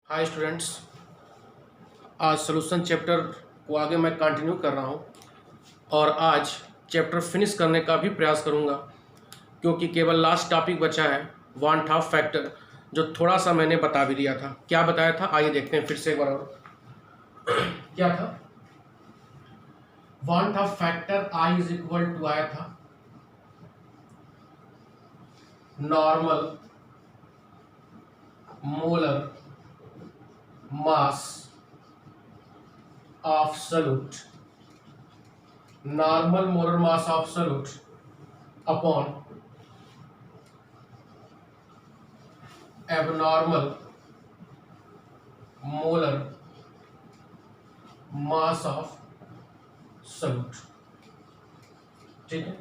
Hi students, आज solution chapter को आगे मैं कंटिन्यू कर रहा हूँ और आज चैप्टर फिनिश करने का भी प्रयास करूँगा क्योंकि केवल लास्ट टॉपिक बचा है वन हाफ फैक्टर, जो थोड़ा सा मैंने बता भी दिया था। क्या बताया था आइए देखते हैं फिर से एक बार और। क्या था? Van't Hoff factor I is equal to आया था normal molar mass of solute, normal molar mass of solute upon abnormal molar mass of solute. ठीक है,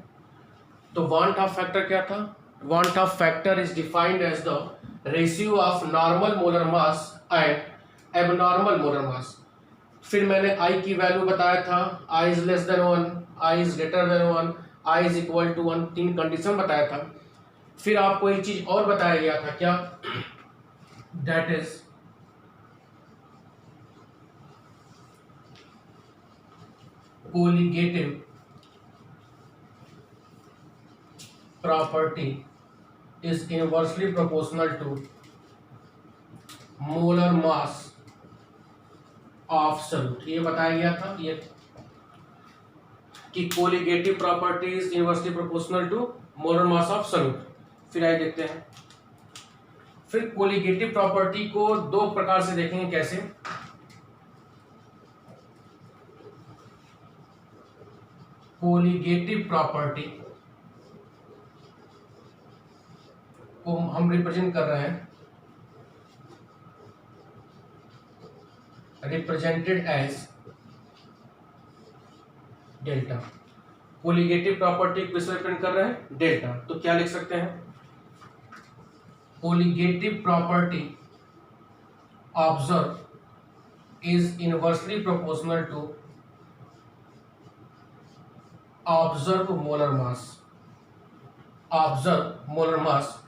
तो वांट ऑफ फैक्टर क्या था? Van't Hoff factor is defined as the ratio of normal molar mass and abnormal molar mass. फिर मैंने I की value बताया था, I is less than 1, I is greater than 1, I is equal to 1, तीन condition बताया था। फिर आपको एक चीज और बताया गया था, क्या? That is colligative property is inversely proportional to molar mass of solute। ये बताया गया था ये कि colligative property is inversely proportional to molar mass of solute. फिर आइए देखते हैं। फिर कोलिगेटिव प्रॉपर्टी को दो प्रकार से देखेंगे। कैसे? कोलिगेटिव प्रॉपर्टी को हम रिप्रेजेंट कर रहे हैं, represented as delta. Colligative property को किस रिप्रेजेंट कर रहे हैं? डेल्टा। तो क्या लिख सकते हैं? Colligative property observe is inversely proportional to observe molar mass. Observe molar mass.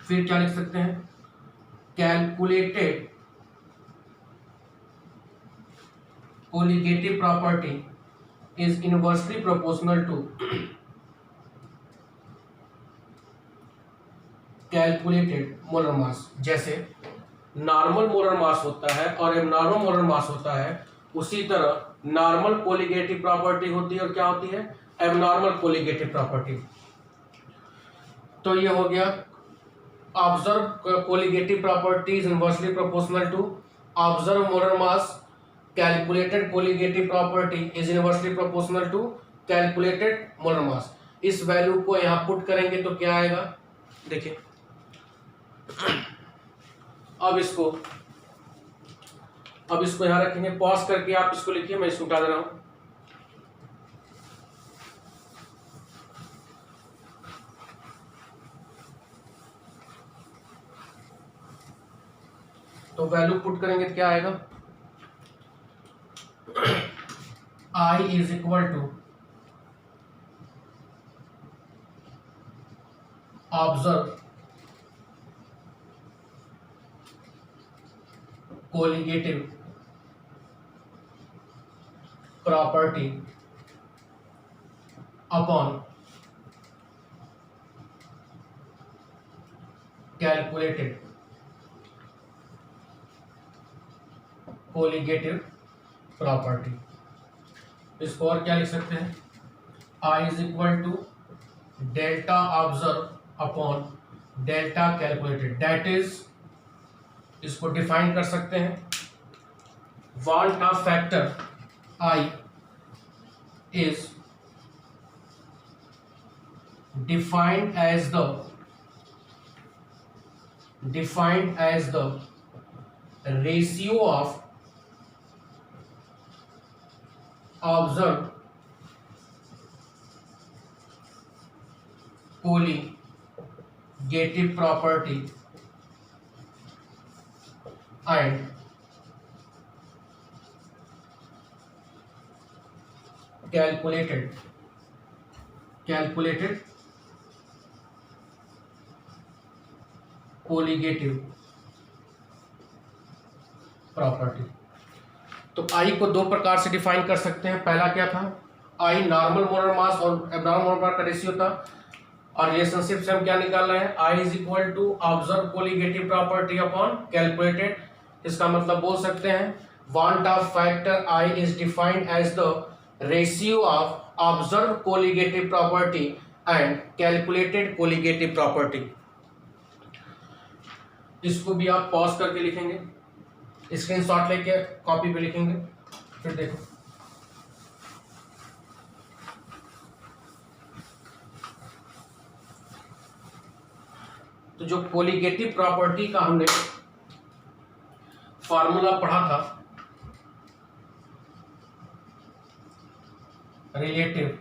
फिर क्या लिख सकते हैं? Calculated colligative property is inversely proportional to calculated molar mass. जैसे नॉर्मल मोलर मास होता है और एबनॉर्मल मोलर मास होता है, उसी तरह नॉर्मल कोलिगेटिव प्रॉपर्टी होती है और क्या होती है? Abnormal colligative property. तो ये हो गया observe colligative property is inversely proportional to observe molar mass. Calculated colligative property is inversely proportional to calculated molar mass. इस वैल्यू को यहां पुट करेंगे तो क्या आएगा? देखिए, अब इसको यहां रखेंगे। पॉज करके आप इसको लिखिए, मैं इसको उठा दे रहा हूं। तो वैल्यू पुट करेंगे तो क्या आएगा? I is equal to observe colligative property upon calculated colligative property. इसको और क्या लिख सकते हैं? I is equal to delta observe upon delta calculated. That is, इसको डिफाइन कर सकते हैं, Van't Hoff factor I is defined as the ratio of observe colligative property and calculated colligative property. तो आई को दो प्रकार से डिफाइन कर सकते हैं। पहला क्या था, आई नॉर्मल मोलर मास और एब्नॉर्मल मोलर मास का रेशियो था, और रिलेशनशिप से हम क्या निकाल रहे हैं, I is equal to observe colligative property upon calculated. इसका मतलब बोल सकते हैं Van't Hoff factor I is defined as the ratio of observe colligative property and calculated colligative property. इसको भी आप पॉज करके लिखेंगे, स्क्रीनशॉट लेके कॉपी पे लिखेंगे, फिर देखो। तो जो कोलिगेटिव प्रॉपर्टी का हमने फॉर्मूला पढ़ा था, relative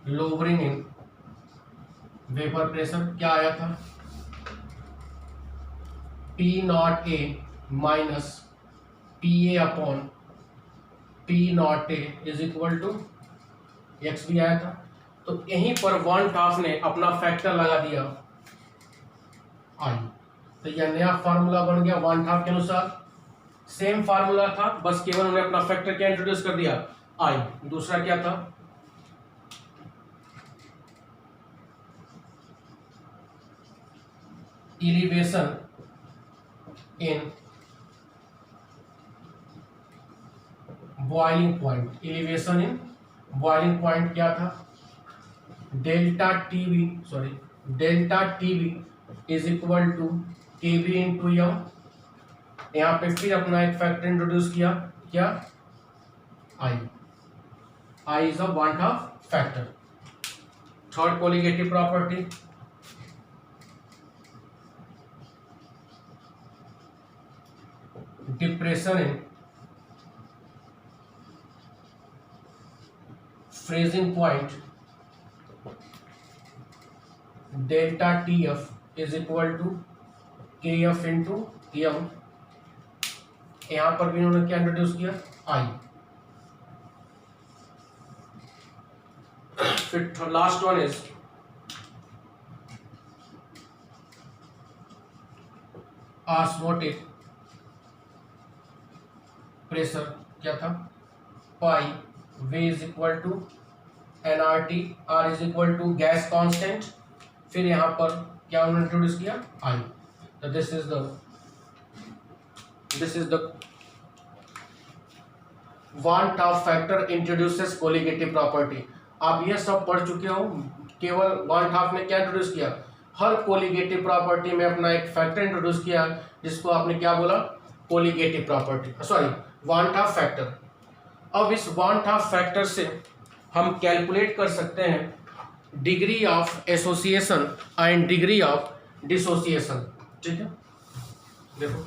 lowering in vapour pressure, क्या आया था, P naught A minus P A upon P naught A is equal to X भी आया था। तो यहीं पर वन हाफ ने अपना फैक्टर लगा दिया आई, तो यह नया फार्मूला बन गया वन हाफ के अनुसार। सेम फार्मूला था, बस केवल उन्होंने अपना फैक्टर क्या इंट्रोड्यूस कर दिया, आई। दूसरा क्या था, elevation in boiling point. Elevation in boiling point क्या था, delta TB is equal to KB into M. यहाँ पे फिर अपना एक फैक्टर इंट्रोड्यूस किया, क्या, I is a Van't Hoff factor. Third colligative property, depression in freezing point delta T F is equal to K F into M. यहां पर भी उन्होंने क्या इंट्रोड्यूस किया, आई। फिर last one is osmotic pressure, क्या था, पाई V is equal to NRT, R is equal to gas constant. फिर यहां पर क्या उन्होंने इंट्रोड्यूस किया, आई। तो this is the van't Hoff factor introduces colligative property. आप ये सब पढ़ चुके हो, केवल वांट ऑफ ने क्या इंट्रोड्यूस किया, हर कोलिगेटिव प्रॉपर्टी में अपना एक फैक्टर इंट्रोड्यूस किया, जिसको आपने क्या बोला, colligative property, sorry want Hoff factor. अब इस वांट ऑफ फैक्टर से हम कैलकुलेट कर सकते हैं degree of association and degree of dissociation. ठीक है, देखो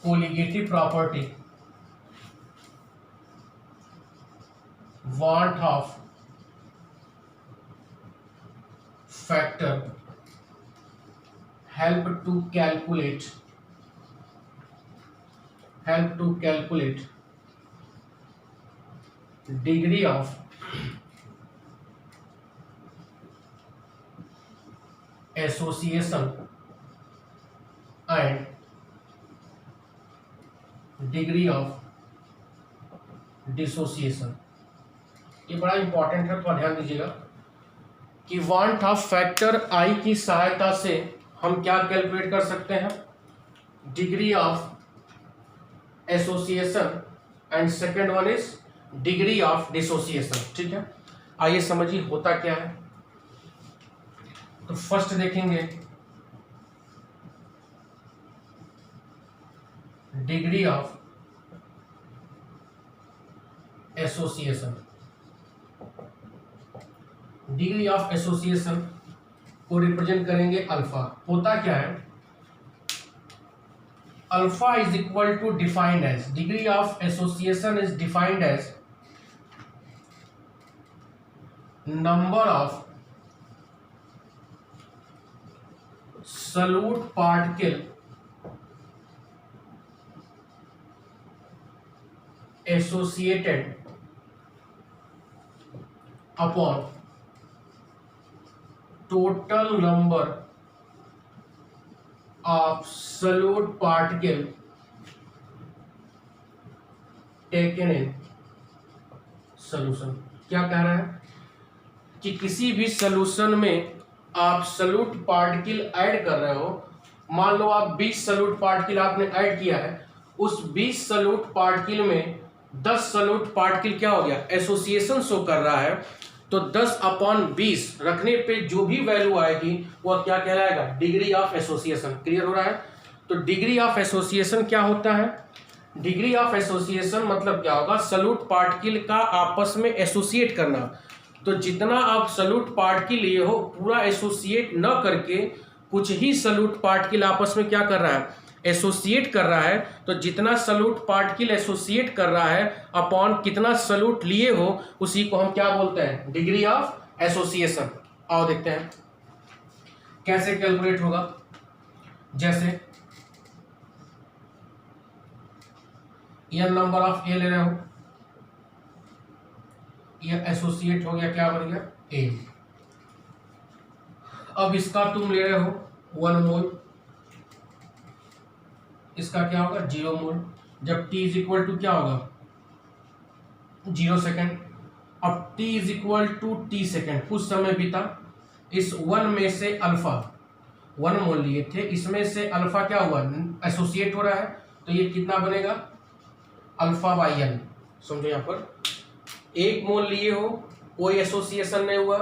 colligative property, want Hoff factor help to calculate degree of association and degree of dissociation। ये बड़ा इंपॉर्टेंट है, तो ध्यान दीजिएगा कि वांट ऑफ फैक्टर आई की सहायता से हम क्या कैलकुलेट कर सकते हैं, degree of association and second one is degree of dissociation. ठीक है, आइए समझिए होता क्या है। तो फर्स्ट देखेंगे degree of association. Degree of association को रिप्रेजेंट करेंगे अल्फा। होता क्या है, alpha is equal to defined as, degree of association is defined as number of solute particle associated upon total number of solute particle taken in solution. क्या कह रहा है कि किसी भी सॉल्यूशन में आप सॉल्यूट पार्टिकल ऐड कर रहे हो, मान लो आप 20 सॉल्यूट पार्टिकल आपने ऐड किया है, उस 20 सॉल्यूट पार्टिकल में 10 सॉल्यूट पार्टिकल क्या हो गया, एसोसिएशन शो कर रहा है। तो 10/20 रखने पे जो भी वैल्यू आएगी वह क्या कहलाएगा, डिग्री ऑफ एसोसिएशन। क्लियर हो रहा है। तो डिग्री ऑफ एसोसिएशन क्या होता है, डिग्री ऑफ एसोसिएशन मतलब क्या होगा, सॉल्यूट पार्टिकल का आपस में एसोसिएट करना। तो जितना आप सॉल्यूट पार्टिकल लिए हो पूरा एसोसिएट न करके कुछ ही सॉल्यूट पार्टिकल आपस में क्या कर रहा है, एसोसिएट कर रहा है। तो जितना सॉल्यूट पार्टिकल एसोसिएट कर रहा है अपॉन कितना सॉल्यूट लिए हो, उसी को हम क्या बोलते हैं, डिग्री ऑफ एसोसिएशन। आओ देखते हैं कैसे कैलकुलेट होगा। जैसे n नंबर ऑफ ए ले रहे हो, यह एसोसिएट हो गया, क्या बन गया, ए। अब इसका तुम ले रहे हो 1 मोल, इसका क्या होगा 0 मोल। जब t इज इक्वल टू क्या होगा 0 सेकेंड। अब t is equal to t second, कुछ समय बीता, इस 1 में से अल्फा 1 मोल लिए थे, इसमें से अल्फा क्या हुआ, एसोसिएट हो रहा है। तो ये कितना बनेगा, अल्फा बाई एन। समझो यहाँ पर 1 मोल लिए हो, कोई एसोसिएशन नहीं हुआ,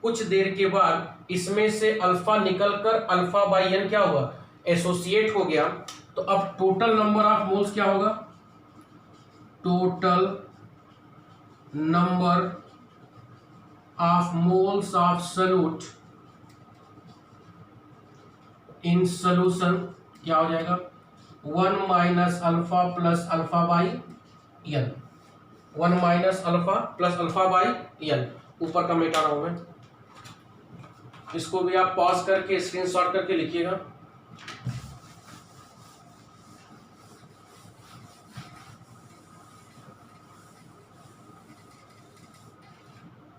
कुछ देर के बाद इसमें से अल्फा निकलकर अल्फा बाई एन क्या हुआ, एसोसिएट हो गया। तो अब टोटल नंबर ऑफ मोल्स क्या होगा, total number of moles of solute in solution क्या हो जाएगा, 1 minus alpha plus alpha by N, 1 minus alpha plus alpha by N. ऊपर का मिटा रहा हूं मैं, इसको भी आप पॉज करके स्क्रीनशॉट करके लिखिएगा।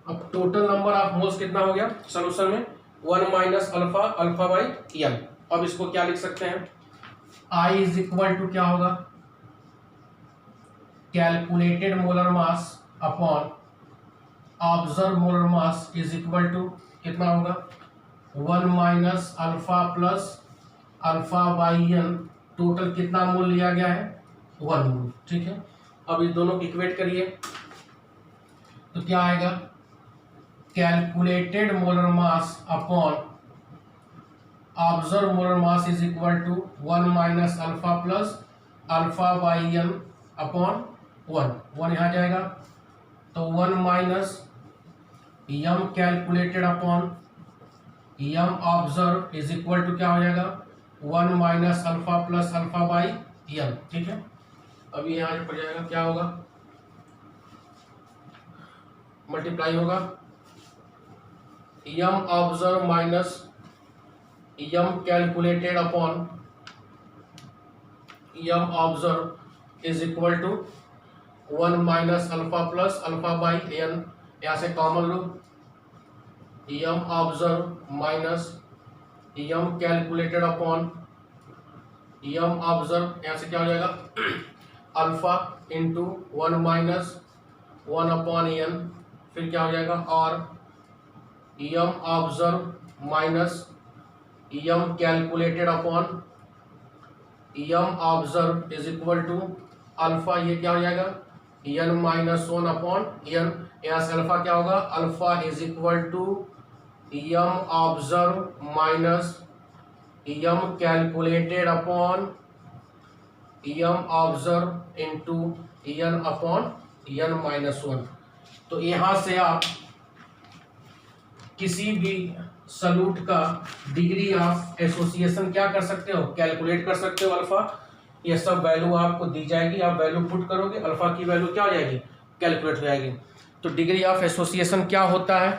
अब टोटल नंबर ऑफ मोल्स कितना हो गया सॉल्यूशन में, 1 minus alpha alpha by N. अब इसको क्या लिख सकते हैं, I इज इक्वल टू क्या होगा, calculated molar mass upon observe molar mass is equal to कितना होगा, 1 minus alpha plus alpha by N. Total कितना मोल लिया गया है, 1 मोल। ठीक है, अब इस दोनों को इक्वेट करिए तो क्या आएगा, calculated molar mass upon observe molar mass is equal to 1 minus alpha plus alpha by N upon 1 यहाँ जाएगा। तो 1 minus M calculated upon M observe is equal to क्या हो जाएगा, 1 minus alpha plus alpha by N. ठीक है, अभी यहाँ पर जाएगा, क्या होगा, मल्टीप्लाई होगा, M observe minus M calculated upon M observe is equal to 1 minus alpha plus alpha by N. यहाँ से कॉमन लो, M observe minus M calculated upon M observe, यहाँ से क्या हो जाएगा, alpha into 1 minus 1 upon N, फिर क्या हो जाएगा, और M observe minus M calculated upon M observe is equal to alpha, ये क्या हो जाएगा, एन माइनस 1 अपॉन एन। यहाँ से अल्फा क्या होगा, alpha is equal to M observe minus M calculated upon M observe into N upon N minus 1। तो यहाँ से आप किसी भी सॉल्यूट का डिग्री ऑफ एसोसिएशन क्या कर सकते हो, कैलकुलेट कर सकते हो। अल्फा, ये सब वैल्यू आपको दी जाएगी, आप वैल्यू पुट करोगे, अल्फा की वैल्यू क्या हो जाएगी, कैलकुलेट हो जाएगी। तो डिग्री ऑफ एसोसिएशन क्या होता है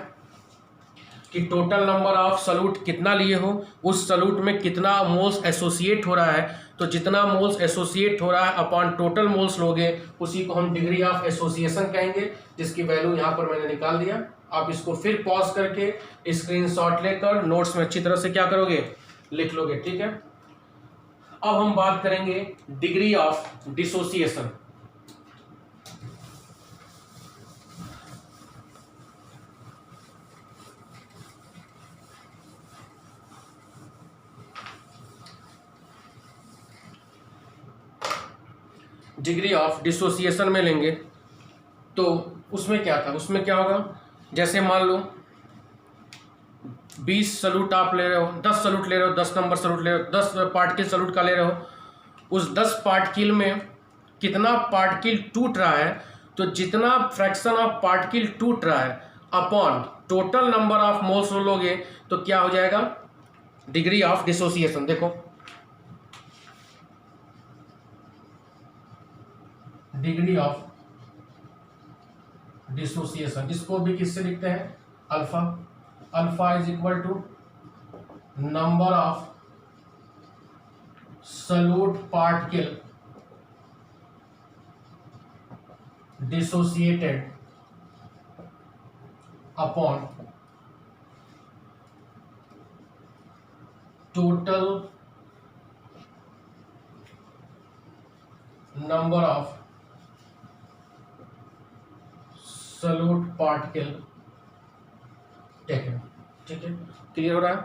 कि टोटल नंबर ऑफ सॉल्यूट कितना लिए हो, उस सॉल्यूट में कितना मोल्स एसोसिएट हो रहा है, तो जितना मोल्स एसोसिएट हो रहा है अपॉन टोटल मोल्स लोगे उसी को हम डिग्री ऑफ एसोसिएशन कहेंगे, जिसकी वैल्यू यहाँ पर मैंने निकाल दिया। आप इसको फिर पॉज करके स्क्रीनशॉट लेकर नोट्स में अच्छी तरह से क्या करोगे, लिख लोगे, ठीक है। अब हम बात करेंगे degree of dissociation. Degree of dissociation में लेंगे तो उसमें क्या था, उसमें क्या होगा, जैसे मान लो 20 सलूट आप ले रहे हो, 10 सलूट ले रहे हो, 10 नंबर सलूट ले रहे हो, 10 पार्टिकल सलूट का ले रहे हो, उस 10 पार्टिकल में कितना पार्टिकल टूट रहा है, तो जितना फ्रैक्शन ऑफ पार्टिकल टूट रहा है upon total number of moles लोगे तो क्या हो जाएगा, डिग्री ऑफ डिसोसिएशन। देखो डिग्री ऑफ डिसोसिएशन, इसको भी किससे लिखते हैं, alpha. Alpha is equal to number of solute particle dissociated upon total number of solute particle taken, ठीक है, क्लियर हो रहा है।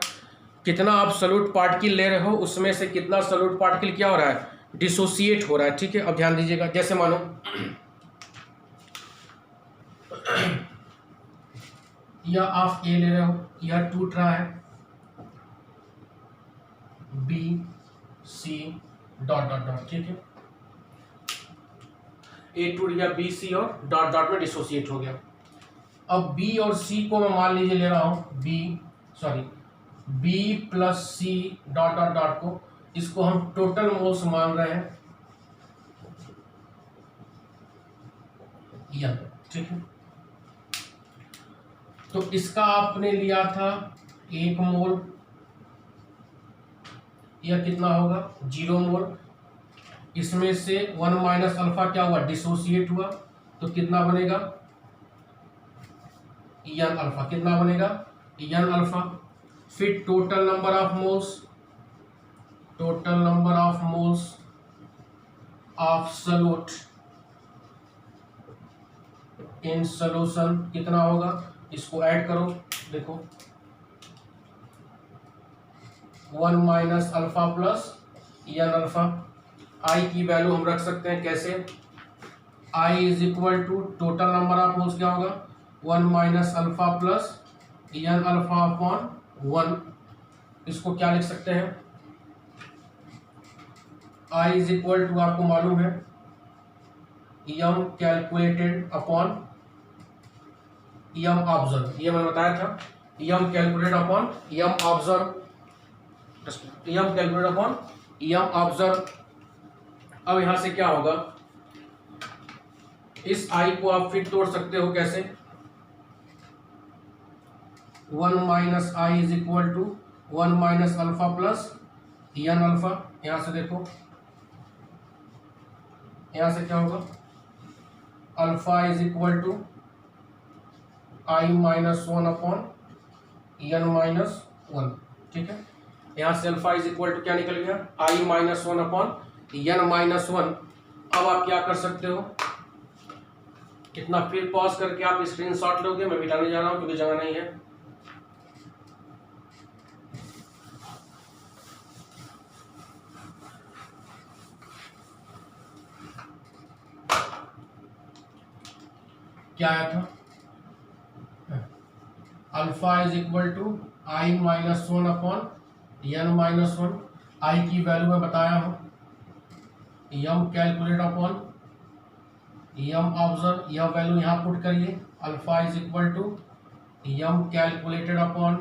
कितना आप सलूट पार्टिकल ले रहे हो उसमें से कितना सलूट पार्टिकल क्या हो रहा है, डिसोसिएट हो रहा है, ठीक है। अब ध्यान दीजिएगा, जैसे मानो या आप ए ले रहे हो, यह टूट रहा है B C dot dot dot, ठीक है, ए टूट गया बी सी और डॉट डॉट में डिसोसिएट हो गया। अब बी और सी को मैं मान लीजिए ले रहा हूं B plus C dot dot dot को, इसको हम टोटल मोल्स मान रहे हैं यह, ठीक है। तो इसका आपने लिया था 1 मोल, यह कितना होगा 0 मोल, इसमें से 1 माइनस अल्फा क्या हुआ, डिसोसिएट हुआ, तो कितना बनेगा एन अल्फा, कितना बनेगा एन अल्फा। फिर total number of moles of solute in solution कितना होगा, इसको ऐड करो, देखो 1 minus alpha plus N alpha. I की वैल्यू हम रख सकते हैं कैसे, I is equal to total number of moles क्या होगा 1 minus alpha plus N alpha upon 1। इसको क्या लिख सकते हैं, आई इज इक्वल टू आपको मालूम है यम कैलकुलेटेड अपॉन यम ऑब्जर्व, ये मैंने बताया था, यम कैलकुलेटेड अपॉन यम ऑब्जर्व, यम कैलकुलेटेड अपॉन यम ऑब्जर्व। अब यहां से क्या होगा, इस आई को आप फिर तोड़ सकते हो कैसे, 1 minus I is equal to 1 minus alpha plus N alpha. यहां से देखो, यहां से क्या होगा, alpha is equal to I minus 1 upon N minus 1, ठीक है। यहां से अल्फा इज इक्वल टू क्या निकल गया, आई माइनस 1 अपॉन एन माइनस 1। अब आप क्या कर सकते हो, कितना फिर पॉज करके आप स्क्रीनशॉट लोगे, मैं मिटाने जा रहा हूं क्योंकि जगह नहीं है। क्या आया था, alpha is equal to I minus 1 upon N minus 1। I की वैल्यू मैं बताया हूं, M calculate upon M observe, यह वैल्यू यहाँ पुट करिए, alpha is equal to M calculated upon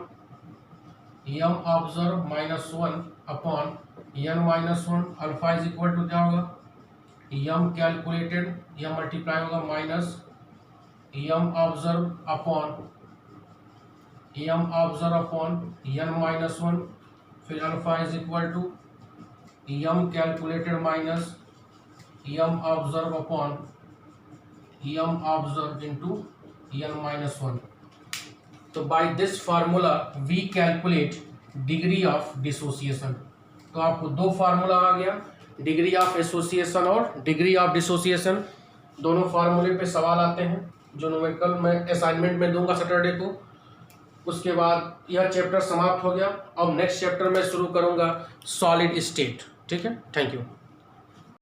M observe minus 1 upon N minus 1। Alpha is equal to क्या होगा, M calculated, यह मल्टीप्लाई होगा minus M observe upon N minus 1। फिर alpha is equal to m calculated minus m observed upon m observed into n minus 1. तो by this formula we calculate degree of dissociation. तो आपको दो formula आ गया, degree of association और degree of dissociation. दोनों फार्मूले पे सवाल आते हैं जो न्यूमेरिकल मैं असाइनमेंट में दूंगा सैटरडे को। उसके बाद यह चैप्टर समाप्त हो गया। अब नेक्स्ट चैप्टर में शुरू करूंगा सॉलिड स्टेट। ठीक है, थैंक यू।